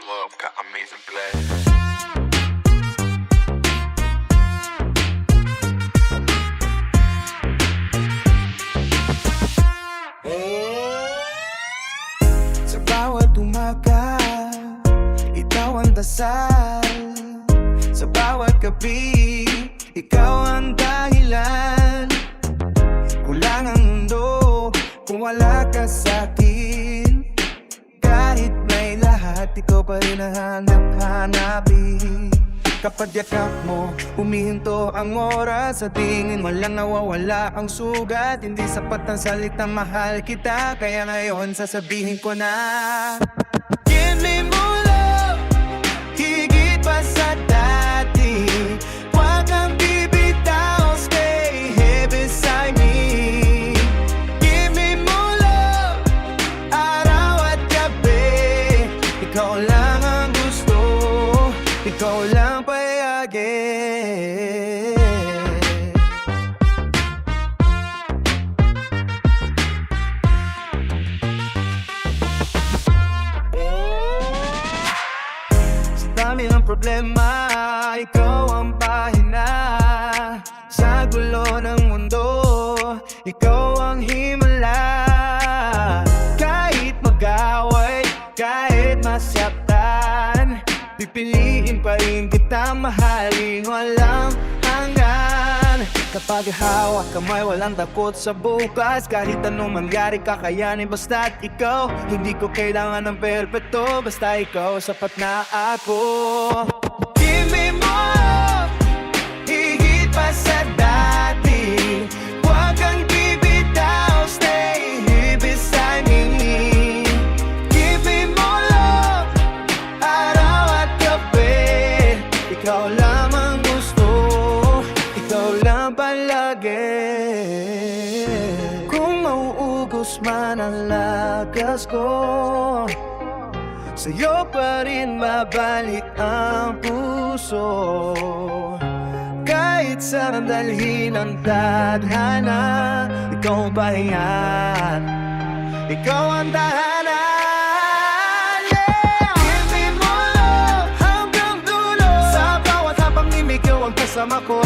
love, ka-amazing play. Sa bawat umaga, ikaw ang dasal. Sa bawat gabi, ikaw ang dahilan. Kulang ang mundo kung wala ka sa'kin. Kahit may lahat, ikaw pa rin ang hanap-hanapin. Kapag yakap mo, humihinto ang oras. Sa tingin mo lang nawawala ang sugat. Hindi sapat ang salitang mahal kita. Kaya ngayon sasabihin ko na, give me more love, higit pa sa dati. Huwag kang bibitaw, stay here beside me. Give me more love, araw at gabi. Ikaw lang ang gusto, ikaw lang payagin. Sa dami ng problema, ikaw ang pahina. Sa gulo ng mundo, ikaw ang himala. Kahit mag-away, kahit masaktan, pipiliin pa rin kita mahalin walang hanggan. Kapag hawak kamay, walang takot sa bukas. Kahit anong mangyari, kakayanin basta't ikaw. Hindi ko kailangan ng perpekto, basta ikaw sapat na ako. Give me more, higit pa sa dati. Huwag kang bibitaw, stay here beside me. Give me more love, araw at gabi. Ikaw lang ang gusto, ikaw lang palagi. Kung mauugos man ang lakas ko, sa'yo pa rin mabalik ang puso. Kahit saan dalhin ang tadhana, ikaw ang pahinga, ikaw ang tahanan. Yeah! Give me more love hanggang dulo. Sa bawat hapang ikaw ang kasama ko.